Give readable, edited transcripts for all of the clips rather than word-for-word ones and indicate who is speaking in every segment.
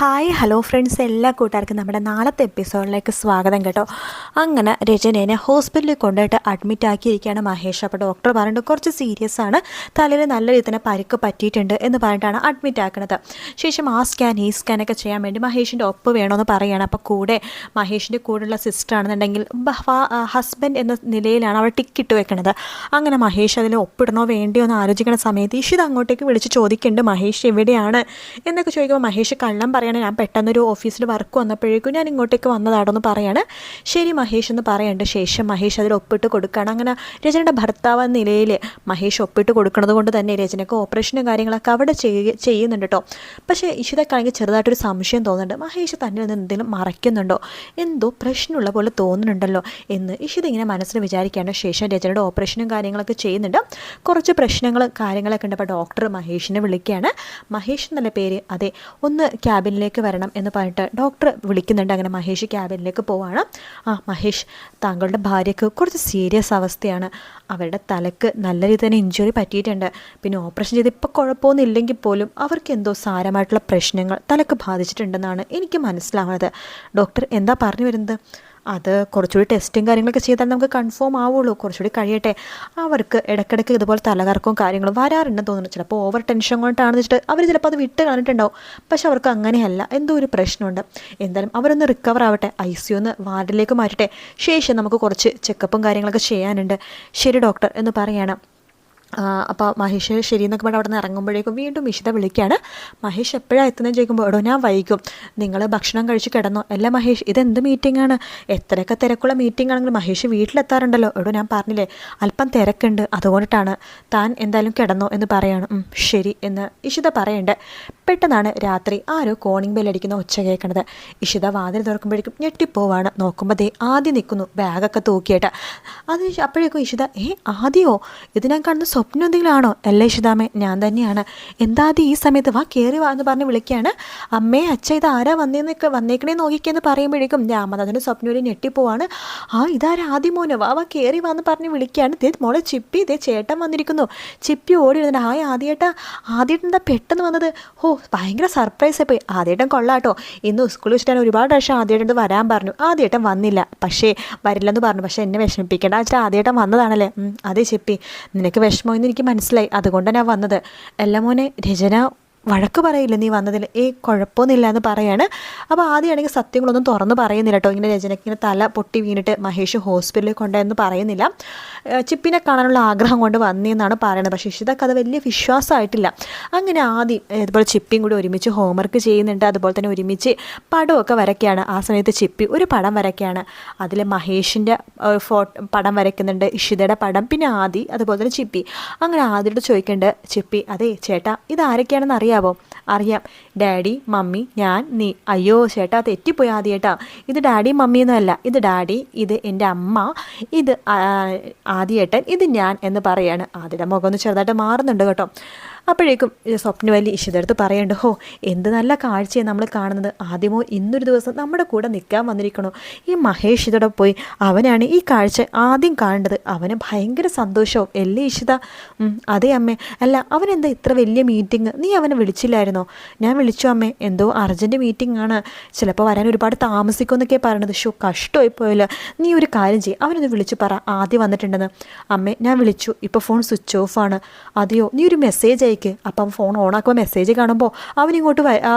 Speaker 1: Hi hello friends, എല്ലാ കൂട്ടുകാർക്കും നമ്മുടെ നാളത്തെ എപ്പിസോഡിലേക്ക് സ്വാഗതം കേട്ടോ. അങ്ങനെ രചനേനെ ഹോസ്പിറ്റലിൽ കൊണ്ടുപോയിട്ട് അഡ്മിറ്റ് ആക്കിയിരിക്കുകയാണ് മഹേഷ്. അപ്പോൾ ഡോക്ടർ പറഞ്ഞിട്ട് കുറച്ച് സീരിയസ് ആണ്, തലയിൽ നല്ല രീതിയിൽ തന്നെ പരിക്ക് പറ്റിയിട്ടുണ്ട് എന്ന് പറഞ്ഞിട്ടാണ് അഡ്മിറ്റ് ആക്കുന്നത്. ശേഷം ആ സ്കാൻ ഈ സ്കാനൊക്കെ ചെയ്യാൻ വേണ്ടി മഹേഷിൻ്റെ ഒപ്പ് വേണമെന്ന് പറയുകയാണ്. അപ്പോൾ കൂടെ മഹേഷിൻ്റെ കൂടെയുള്ള സിസ്റ്റർ ആണെന്നുണ്ടെങ്കിൽ ഹസ്ബൻഡ് എന്ന നിലയിലാണ് അവൾ ടിക്കിട്ട് വെക്കുന്നത്. അങ്ങനെ മഹേഷ് അതിൽ ഒപ്പിടണോ വേണ്ടിയോ എന്ന് ആലോചിക്കുന്ന സമയത്ത് ഇഷിത് അങ്ങോട്ടേക്ക് വിളിച്ച് ചോദിക്കുന്നുണ്ട് മഹേഷ് എവിടെയാണ് എന്നൊക്കെ ചോദിക്കുമ്പോൾ മഹേഷ് കള്ളം പറയാണ്, ഞാൻ പെട്ടെന്നൊരു ഓഫീസിൽ വർക്ക് വന്നപ്പോഴേക്കും ഞാൻ ഇങ്ങോട്ടേക്ക് വന്നതാണെന്ന് പറയാണ്. ശരി മഹേഷ് എന്ന് പറയുന്നുണ്ട്. ശേഷം മഹേഷ് അതിൽ ഒപ്പിട്ട് കൊടുക്കുകയാണ്. അങ്ങനെ രചനയുടെ ഭർത്താവ് എന്ന നിലയിൽ മഹേഷ് ഒപ്പിട്ട് കൊടുക്കുന്നത് കൊണ്ട് തന്നെ രചനയ്ക്ക് ഓപ്പറേഷനും കാര്യങ്ങളൊക്കെ അവിടെ ചെയ്യുന്നുണ്ട് കേട്ടോ. പക്ഷേ ഇഷിതക്കാണെങ്കിൽ ചെറുതായിട്ടൊരു സംശയം തോന്നുന്നുണ്ട്, മഹേഷ് തന്നിൽ നിന്ന് എന്തെങ്കിലും മറയ്ക്കുന്നുണ്ടോ, എന്തോ പ്രശ്നമുള്ള പോലെ തോന്നുന്നുണ്ടല്ലോ എന്ന് ഇഷിത ഇങ്ങനെ മനസ്സിൽ വിചാരിക്കുകയാണ്. ശേഷം രചനയുടെ ഓപ്പറേഷനും കാര്യങ്ങളൊക്കെ ചെയ്യുന്നുണ്ട്. കുറച്ച് പ്രശ്നങ്ങൾ കാര്യങ്ങളൊക്കെ ഉണ്ട്. അപ്പോൾ ഡോക്ടർ മഹേഷിനെ വിളിക്കുകയാണ്. മഹേഷ് എന്നല്ല പേര്, അതെ, ഒന്ന് ക്യാബിനിലേക്ക് വരണം എന്ന് പറഞ്ഞിട്ട് ഡോക്ടർ വിളിക്കുന്നുണ്ട്. അങ്ങനെ മഹേഷ് ക്യാബിനിലേക്ക് പോവാണ്. മഹേഷ്, താങ്കളുടെ ഭാര്യയ്ക്ക് കുറച്ച് സീരിയസ് അവസ്ഥയാണ്. അവരുടെ തലക്ക് നല്ല രീതിയിൽ തന്നെ ഇഞ്ചുറി പറ്റിയിട്ടുണ്ട്. പിന്നെ ഓപ്പറേഷൻ ചെയ്ത് ഇപ്പോൾ കുഴപ്പമൊന്നും ഇല്ലെങ്കിൽ പോലും അവർക്ക് എന്തോ സാരമായിട്ടുള്ള പ്രശ്നങ്ങൾ തലക്ക് ബാധിച്ചിട്ടുണ്ടെന്നാണ് എനിക്ക് മനസ്സിലാവുന്നത്. ഡോക്ടർ എന്താ പറഞ്ഞു വരുന്നത്? അത് കുറച്ചുകൂടി ടെസ്റ്റും കാര്യങ്ങളൊക്കെ ചെയ്താൽ നമുക്ക് കൺഫേം ആവുള്ളൂ, കുറച്ചുകൂടി കഴിയട്ടെ. അവർക്ക് ഇടയ്ക്കിടയ്ക്ക് ഇതുപോലെ തലകറക്കവും കാര്യങ്ങളും വരാറുണ്ടെന്ന് തോന്നുന്നു. ചിലപ്പോൾ ഓവർ ടെൻഷൻ കൊണ്ടാണെന്ന് വെച്ചിട്ട് അവർ ചിലപ്പോൾ അത് വിട്ട് കളഞ്ഞിട്ടുണ്ടാവും. പക്ഷെ അവർക്ക് അങ്ങനെയല്ല, എന്തോ ഒരു പ്രശ്നമുണ്ട്. എന്തായാലും അവരൊന്ന് റിക്കവർ ആവട്ടെ, ICU വാർഡിലേക്ക് മാറ്റട്ടെ. ശേഷം നമുക്ക് കുറച്ച് ചെക്കപ്പും കാര്യങ്ങളൊക്കെ ചെയ്യാനുണ്ട്. ശരി ഡോക്ടർ എന്ന് പറയണം. അപ്പോൾ മഹേഷ് ശരിയെന്നൊക്കെ പറഞ്ഞ് അവിടെ നിന്ന് ഇറങ്ങുമ്പോഴേക്കും വീണ്ടും ഇഷിത വിളിക്കുകയാണ്. മഹേഷ് എപ്പോഴാണ് എത്തുന്നതെന്ന് ചോദിക്കുമ്പോൾ എടോ ഞാൻ വൈകും, നിങ്ങൾ ഭക്ഷണം കഴിച്ച് കിടന്നോ. അല്ല മഹേഷ്, ഇതെന്ത് മീറ്റിംഗാണ്? എത്രയൊക്കെ തിരക്കുള്ള മീറ്റിംഗ് ആണെങ്കിലും മഹേഷ് വീട്ടിലെത്താറുണ്ടല്ലോ. എടോ ഞാൻ പറഞ്ഞില്ലേ അല്പം തിരക്കുണ്ട്, അതുകൊണ്ടിട്ടാണ്. താൻ എന്തായാലും കിടന്നോ എന്ന് പറയാണ്. ശരി എന്ന് ഇഷിത പറയണ്ട്. പെട്ടെന്നാണ് രാത്രി ആരോ കോണിംഗ് ബെല്ലടിക്കുന്ന ഒച്ച കേൾക്കണത്. ഇഷിത വാതിൽ തുറക്കുമ്പോഴേക്കും ഞെട്ടിപ്പോവാണ്. നോക്കുമ്പോൾ ദേ ആദ്യം നിൽക്കുന്നു ബാഗൊക്കെ തൂക്കിയിട്ട്. അപ്പോഴേക്കും ഇഷിത ആദ്യമോ, ഇത് ഞാൻ കാണുന്ന സ്വപ്നം എന്തെങ്കിലും ആണോ? അല്ലേ ഇഷിതാമ്മേ, ഞാൻ തന്നെയാണ്. എന്താദ്യം ഈ സമയത്ത് വാ കയറി വാ എന്ന് പറഞ്ഞ് വിളിക്കുകയാണ്. അമ്മേ അച്ഛ ഇത് ആരാ വന്നേക്കണേ നോക്കിക്കെന്ന് പറയുമ്പോഴേക്കും രാമനാഥൻ്റെ സ്വപ്നം ഞെട്ടിപ്പോവാണ്. ഇതാരാ ആദ്യം മോനോ, വാ വാ കയറി വാന്ന് പറഞ്ഞ് വിളിക്കുകയാണ്. ദേ മോളെ ചിപ്പി, ഇതേ ചേട്ടൻ വന്നിരിക്കുന്നു. ചിപ്പി ഓടി വരുന്നുണ്ട്. ആദ്യേട്ടൻ എന്താ പെട്ടെന്ന് വന്നത്? ഭയങ്കര സർപ്രൈസ് പോയി. ആദ്യേട്ടൻ കൊള്ളാട്ടോ, ഇന്ന് സ്കൂളിൽ വെച്ചിട്ടാണ് ഒരുപാട് പ്രാവശ്യം ആദ്യേട്ടൻ വരാൻ പറഞ്ഞു. ആദ്യേട്ടൻ വന്നില്ല, പക്ഷേ വരില്ലെന്ന് പറഞ്ഞു. പക്ഷേ എന്നെ വിഷമിപ്പിക്കേണ്ട, ആദ്യേട്ടൻ വന്നതാണല്ലേ? അതെ ചിപ്പി, നിനക്ക് വിഷമം എന്ന് എനിക്ക് മനസ്സിലായി, അതുകൊണ്ടാണ് ഞാൻ വന്നത്. എല്ലാം മോനെ, രചന വഴക്ക് പറയില്ല നീ വന്നതിൽ? കുഴപ്പമൊന്നുമില്ല എന്ന് പറയാണ്. അപ്പോൾ ആദ്യമാണെങ്കിൽ സത്യങ്ങളൊന്നും തുറന്ന് പറയുന്നില്ല കേട്ടോ. ഇങ്ങനെ രചനയ്ക്ക് ഇങ്ങനെ തല പൊട്ടി വീണിട്ട് മഹേഷ് ഹോസ്പിറ്റലിൽ കൊണ്ടുവന്ന് പറയുന്നില്ല. ചിപ്പിനെ കാണാനുള്ള ആഗ്രഹം കൊണ്ട് വന്നതെന്നാണ് പറയുന്നത്. പക്ഷേ ഇഷിതക്ക് അത് വലിയ വിശ്വാസമായിട്ടില്ല. അങ്ങനെ ആദ്യം ഇതുപോലെ ചിപ്പിയും കൂടി ഒരുമിച്ച് ഹോംവർക്ക് ചെയ്യുന്നുണ്ട്. അതുപോലെ തന്നെ ഒരുമിച്ച് പടമൊക്കെ വരയ്ക്കുകയാണ്. ആ സമയത്ത് ചിപ്പി ഒരു പടം വരയ്ക്കുകയാണ്. അതിൽ മഹേഷിൻ്റെ പടം വരയ്ക്കുന്നുണ്ട്, ഇഷിതയുടെ പടം, പിന്നെ ആദി, അതുപോലെ തന്നെ ചിപ്പി. അങ്ങനെ ആദ്യമായിട്ട് ചോദിക്കുന്നുണ്ട് ചിപ്പി, അതെ ചേട്ടാ ഇത് ആരൊക്കെയാണെന്ന് അറിയാമോ? അറിയാം, ഡാഡി, മമ്മി, ഞാൻ, നീ. അയ്യോ ചേട്ടാ തെറ്റിപ്പോയി ആദ്യേട്ടാ, ഇത് ഡാഡി മമ്മിയൊന്നും അല്ല, ഇത് ഡാഡി, ഇത് എൻ്റെ അമ്മ, ഇത് ആദ്യേട്ടൻ, ഇത് ഞാൻ എന്ന് പറയാണ്. ആദ്യയുടെ മുഖം ഒന്ന് ചെറുതായിട്ട് മാറുന്നുണ്ട് കേട്ടോ. അപ്പോഴേക്കും സ്വപ്നവല്ലി ഇഷിതെടുത്ത് പറയുന്നുണ്ട്, എന്ത് നല്ല കാഴ്ചയാണ് നമ്മൾ കാണുന്നത്. ആദ്യമോ ഇന്നൊരു ദിവസം നമ്മുടെ കൂടെ നിൽക്കാൻ വന്നിരിക്കണോ. ഈ മഹേഷ് ഇതോടെ പോയി അവനാണ് ഈ കാഴ്ച ആദ്യം കാണേണ്ടത്. അവന് ഭയങ്കര സന്തോഷവും അല്ലേ ഇഷിത? അതെ അമ്മേ. അല്ല അവനെന്താ ഇത്ര വലിയ മീറ്റിംഗ്, നീ അവനെ വിളിച്ചില്ലായിരുന്നോ? ഞാൻ വിളിച്ചു അമ്മേ, എന്തോ അർജൻറ്റ് മീറ്റിംഗ് ആണ്, ചിലപ്പോൾ വരാൻ ഒരുപാട് താമസിക്കുമെന്നൊക്കെ പറയണത്. കഷ്ടമായി പോയല്ലോ. നീ ഒരു കാര്യം ചെയ്യും, അവനൊന്ന് വിളിച്ച് പറ ആദ്യം വന്നിട്ടുണ്ടെന്ന്. അമ്മേ ഞാൻ വിളിച്ചു, ഇപ്പോൾ ഫോൺ സ്വിച്ച് ഓഫ് ആണ്. അതെയോ, നീ ഒരു മെസ്സേജ് അയക്ക്. അപ്പം ഫോൺ ഓണാക്കുമ്പോൾ മെസ്സേജ് കാണുമ്പോൾ അവനിങ്ങോട്ട്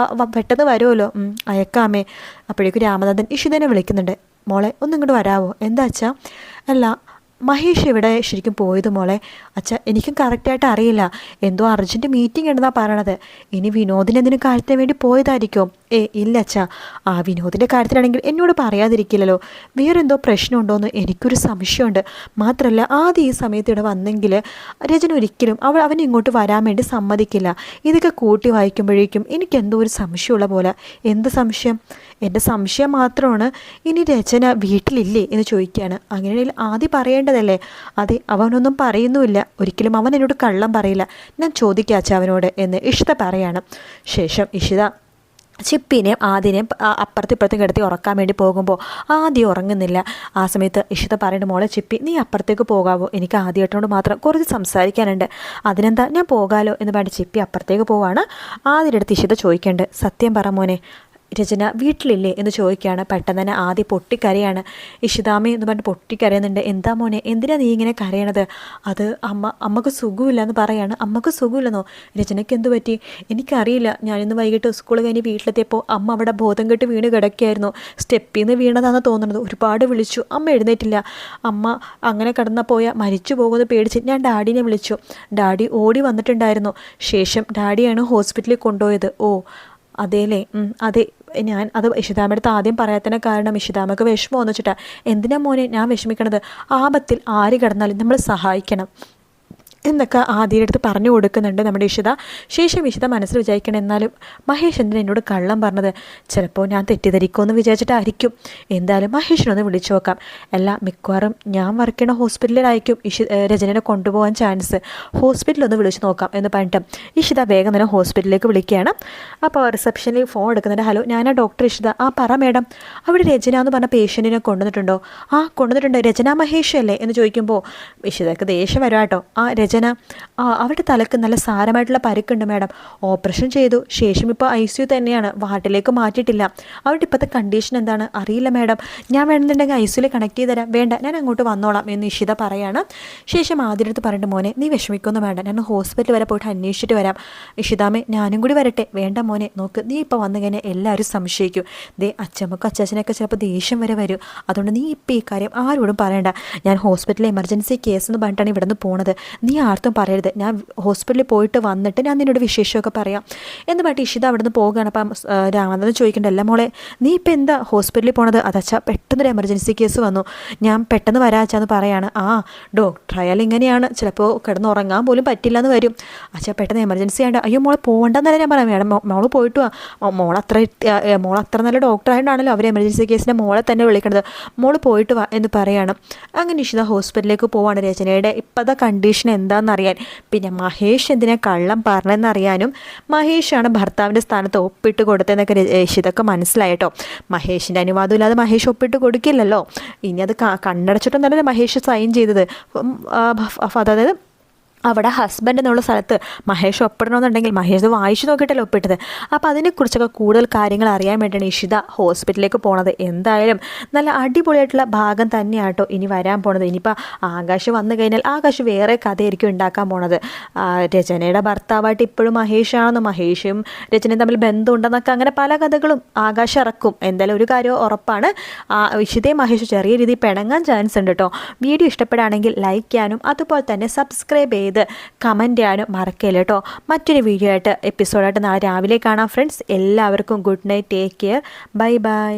Speaker 1: പെട്ടെന്ന് വരുമല്ലോ. അയക്കാമേ. അപ്പോഴേക്കും രാമനാഥൻ ഇഷിതനെ വിളിക്കുന്നുണ്ട്. മോളെ ഒന്നിങ്ങോട്ട് വരാവോ? എന്താ അച്ഛാ? അല്ല മഹേഷ് ഇവിടെ ശരിക്കും പോയത് മോളെ? അച്ഛാ എനിക്കും കറക്റ്റായിട്ട് അറിയില്ല, എന്തോ അർജൻറ്റ് മീറ്റിംഗ് ഉണ്ടെന്നാണ് പറയണത്. ഇനി വിനോദിന് എന്തിനും കാര്യത്തിന് വേണ്ടി പോയതായിരിക്കും. ഇല്ല അച്ഛാ, വിനോദിൻ്റെ കാര്യത്തിലാണെങ്കിൽ എന്നോട് പറയാതിരിക്കില്ലല്ലോ. വേറെന്തോ പ്രശ്നമുണ്ടോയെന്ന് എനിക്കൊരു സംശയമുണ്ട്. മാത്രമല്ല ആദ്യം ഈ സമയത്ത് ഇവിടെ വന്നെങ്കിൽ രചന ഒരിക്കലും അവൻ ഇങ്ങോട്ട് വരാൻ വേണ്ടി സമ്മതിക്കില്ല. ഇതൊക്കെ കൂട്ടി വായിക്കുമ്പോഴേക്കും എനിക്കെന്തോ ഒരു സംശയമുള്ള പോലെ. എന്ത് സംശയം? എൻ്റെ സംശയം മാത്രമാണ്, ഇനി രചന വീട്ടിലില്ലേ എന്ന് ചോദിക്കുകയാണ്. അങ്ങനെയാണെങ്കിൽ ആദ്യം പറയേണ്ടതല്ലേ? അതെ, അവനൊന്നും പറയുന്നുമില്ല, ഒരിക്കലും അവൻ എന്നോട് കള്ളം പറയില്ല. ഞാൻ ചോദിക്കാച്ച അവനോട് എന്ന് ഇഷിത പറയാണ്. ശേഷം ഇഷിത ചിപ്പിനെയും ആദ്യനെയും അപ്പുറത്തും കിടത്തി ഉറക്കാൻ വേണ്ടി പോകുമ്പോൾ ആദ്യം ഉറങ്ങുന്നില്ല. ആ സമയത്ത് ഇഷിത പറയുന്നത്, മോളെ ചിപ്പി നീ അപ്പുറത്തേക്ക് പോകാവോ, എനിക്ക് ആദ്യമായിട്ടോട് മാത്രം കുറച്ച് സംസാരിക്കാനുണ്ട്. അതിനെന്താ, ഞാൻ പോകാലോ എന്ന് പറഞ്ഞ് ചിപ്പി അപ്പുറത്തേക്ക് പോവാണ്. ആദ്യയുടെ അടുത്ത് ഇഷിത ചോദിക്കേണ്ടത്, സത്യം പറ മോനെ, രചന വീട്ടിലില്ലേ എന്ന് ചോദിക്കുകയാണ്. പെട്ടെന്ന് തന്നെ ആദ്യം പൊട്ടിക്കരയാണ്. ഇഷിതാമ്മ എന്ന് പറഞ്ഞിട്ട് പൊട്ടിക്കരയുന്നുണ്ട്. എന്താ മോനെ, എന്തിനാ നീ ഇങ്ങനെ കരയണത്? അത് അമ്മക്ക് സുഖമില്ല എന്ന് പറയാണ്. അമ്മക്ക് സുഖമില്ലെന്നോ? രചനയ്ക്ക് എന്ത് പറ്റി? എനിക്കറിയില്ല. ഞാനിന്ന് വൈകിട്ട് സ്കൂൾ കഴിഞ്ഞ് വീട്ടിലെത്തിയപ്പോൾ അമ്മ അവിടെ ബോധം കെട്ട് വീണ് കിടക്കുകയായിരുന്നു. സ്റ്റെപ്പിൽ നിന്ന് വീണതാണെന്ന് തോന്നുന്നത്. ഒരുപാട് വിളിച്ചു, അമ്മ എഴുന്നേറ്റില്ല. അമ്മ അങ്ങനെ കിടന്നാൽ പോയാൽ മരിച്ചു പോകുമെന്ന് പേടിച്ച് ഞാൻ ഡാഡിനെ വിളിച്ചു. ഡാഡി ഓടി വന്നിട്ടുണ്ടായിരുന്നു. ശേഷം ഡാഡിയാണ് ഹോസ്പിറ്റലിൽ കൊണ്ടുപോയത്. ഓ അതേലേ, അതെ. ഞാൻ അത് ഇഷിതാമ്മയുടെ അടുത്ത് ആദ്യം പറയാത്തതിന് കാരണം ഇഷിതാമ്മക്ക് വിഷമം എന്ന് വെച്ചിട്ടാ. എന്തിനാ മോനെ ഞാൻ വിഷമിക്കണത്? ആപത്തിൽ ആര് കിടന്നാലും നമ്മൾ സഹായിക്കണം എന്നൊക്കെ ആദ്യയുടെ അടുത്ത് പറഞ്ഞു കൊടുക്കുന്നുണ്ട് നമ്മുടെ ഇഷിത. ശേഷം ഇഷിത മനസ്സിൽ വിചാരിക്കണം, എന്നാലും മഹേഷ് എന്തിനാ എന്നോട് കള്ളം പറഞ്ഞത്? ചിലപ്പോൾ ഞാൻ തെറ്റിദ്ധരിക്കുമെന്ന് വിചാരിച്ചിട്ടായിരിക്കും. എന്തായാലും മഹേഷിനൊന്ന് വിളിച്ചു നോക്കാം. മിക്കവാറും ഞാൻ വർക്ക് ചെയ്യണ ഹോസ്പിറ്റലിലായിരിക്കും രചനനെ കൊണ്ടുപോകാൻ ചാൻസ്. ഹോസ്പിറ്റലൊന്ന് വിളിച്ചു നോക്കാം എന്ന് പറഞ്ഞിട്ട് ഇഷിത വേഗം തന്നെ ഹോസ്പിറ്റലിലേക്ക് വിളിക്കുകയാണ്. അപ്പോൾ റിസപ്ഷനിൽ ഫോൺ എടുക്കുന്നുണ്ട്. ഹലോ, ഞാനാ ഡോക്ടർ ഇഷിത. ആ പറ മേഡം, അവിടെ രചന എന്ന് പറഞ്ഞ പേഷ്യൻറ്റിനെ കൊണ്ടുവന്നിട്ടുണ്ടോ? ആ കൊണ്ടുവന്നിട്ടുണ്ട്. രചന മഹേഷ് അല്ലേ എന്ന് ചോദിക്കുമ്പോൾ ഇഷിതക്ക് ദേഷ്യം വരാം കേട്ടോ. ആ രചന, അവരുടെ തലക്ക് നല്ല സാരമായിട്ടുള്ള പരിക്കുണ്ട് മാഡം. ഓപ്പറേഷൻ ചെയ്തു. ശേഷം ഇപ്പോൾ ICU തന്നെയാണ്, വാർഡിലേക്ക് മാറ്റിയിട്ടില്ല. അവരുടെ ഇപ്പോഴത്തെ കണ്ടീഷൻ എന്താണ് അറിയില്ല മാഡം. ഞാൻ വേണമെന്നുണ്ടെങ്കിൽ ICUയിൽ കണക്ട് ചെയ്ത് തരാം. വേണ്ട, ഞാൻ അങ്ങോട്ട് വന്നോളാം എന്ന് ഇഷിത പറയാണ്. ശേഷം ആദ്യം അടുത്ത് പറഞ്ഞിട്ട്, മോനെ നീ വിഷമിക്കൊന്നും വേണ്ട, ഞാൻ ഹോസ്പിറ്റൽ വരെ പോയിട്ട് അന്വേഷിച്ചിട്ട് വരാം. ഇഷിതാമേ ഞാനും കൂടി വരട്ടെ? വേണ്ട മോനെ, നോക്ക്, നീ ഇപ്പോൾ വന്നു കഴിഞ്ഞാൽ എല്ലാവരും സംശയിക്കും. അച്ഛമ്മക്കും അച്ചാച്ചനൊക്കെ ചിലപ്പോൾ ദേഷ്യം വരെ വരും. അതുകൊണ്ട് നീ ഇപ്പോൾ ഈ കാര്യം ആരോടും പറയണ്ട. ഞാൻ ഹോസ്പിറ്റലിൽ എമർജൻസി കേസ് എന്ന് പറഞ്ഞിട്ടാണ് ഇവിടെ നിന്ന് പോണത്. നീ ആർത്തും പറയരുത്. ഞാൻ ഹോസ്പിറ്റലിൽ പോയിട്ട് വന്നിട്ട് ഞാൻ നിന്നോട് വിശേഷമൊക്കെ പറയാം എന്ന് പറഞ്ഞിട്ട് ഇഷിത അവിടെ നിന്ന് പോവുകയാണ്. അപ്പം രാമനാഥൻ ചോദിക്കണ്ടല്ല, മോളെ നീ ഇപ്പം എന്താ ഹോസ്പിറ്റലിൽ പോണത്? അതച്ചാ പെട്ടെന്നൊരു എമർജൻസി കേസ് വന്നു, ഞാൻ പെട്ടെന്ന് വരാച്ചാന്ന് പറയാണ്. ആ ഡോക്ടർ ആയാലും ഇങ്ങനെയാണ്, ചിലപ്പോൾ കിടന്ന് ഉറങ്ങാൻ പോലും പറ്റില്ല എന്ന് വരും. അച്ഛാ പെട്ടെന്ന് എമർജൻസി ആണ്ട്. അയ്യോ മോളെ പോകണ്ടെന്നല്ല ഞാൻ പറയാം. മേഡം മോള് പോയിട്ട് വാ. മോളത്ര നല്ല ഡോക്ടറായിട്ടാണല്ലോ അവർ എമർജൻസി കേസിൻ്റെ മോളെ തന്നെ വിളിക്കണത്. മോള് പോയിട്ട് വാ എന്ന് പറയാണ്. അങ്ങനെ ഇഷിത ഹോസ്പിറ്റലിലേക്ക് പോവാണ്. രചനയുടെ ഇപ്പോഴത്തെ കണ്ടീഷൻ എന്താണെന്നറിയാൻ, പിന്നെ മഹേഷ് എന്തിനാ കള്ളം പറഞ്ഞെന്നറിയാനും മഹേഷാണ് ഭർത്താവിൻ്റെ സ്ഥാനത്ത് ഒപ്പിട്ട് കൊടുത്തതെന്നൊക്കെ ഇഷിതക്ക് മനസ്സിലായിട്ടോ. മഹേഷിൻ്റെ അനുവാദം ഇല്ലാതെ മഹേഷ് ഒപ്പിട്ട് കൊടുക്കില്ലല്ലോ. ഇനി അത് കണ്ണടച്ചിട്ടൊന്നല്ല മഹേഷ് സൈൻ ചെയ്തത്. അതായത് അവിടെ ഹസ്ബൻഡ് എന്നുള്ള സ്ഥലത്ത് മഹേഷ് ഒപ്പിടണമെന്നുണ്ടെങ്കിൽ മഹേഷ് വായിച്ചു നോക്കിയിട്ടല്ലോ ഒപ്പിട്ടത്. അപ്പോൾ അതിനെക്കുറിച്ചൊക്കെ കൂടുതൽ കാര്യങ്ങൾ അറിയാൻ വേണ്ടിയാണ് ഇഷിത ഹോസ്പിറ്റലിലേക്ക് പോണത്. എന്തായാലും നല്ല അടിപൊളിയായിട്ടുള്ള ഭാഗം തന്നെയാട്ടോ ഇനി വരാൻ പോണത്. ഇനിയിപ്പോൾ ആകാശ് വന്നു കഴിഞ്ഞാൽ ആകാശ് വേറെ കഥയായിരിക്കും ഉണ്ടാക്കാൻ പോണത്. രചനയുടെ ഭർത്താവായിട്ട് ഇപ്പോഴും മഹേഷാണെന്ന്, മഹേഷും രചനയും തമ്മിൽ ബന്ധമുണ്ടെന്നൊക്കെ അങ്ങനെ പല കഥകളും ആകാശ് ഇറക്കും. എന്തായാലും ഒരു കാര്യം ഉറപ്പാണ്, ഇഷിതയും മഹേഷ് ചെറിയ രീതിയിൽ പിണങ്ങാൻ ചാൻസ് ഉണ്ട് കേട്ടോ. വീഡിയോ ഇഷ്ടപ്പെടുകയാണെങ്കിൽ ലൈക്ക് ചെയ്യാനും അതുപോലെ തന്നെ സബ്സ്ക്രൈബ് ചെയ്ത് കമൻറ്റ് ചെയ്യാനും മറക്കല്ലേ കേട്ടോ. മറ്റൊരു വീഡിയോ ആയിട്ട് എപ്പിസോഡായിട്ട് നാളെ രാവിലെ കാണാം ഫ്രണ്ട്സ്. എല്ലാവർക്കും good night, take care, bye bye.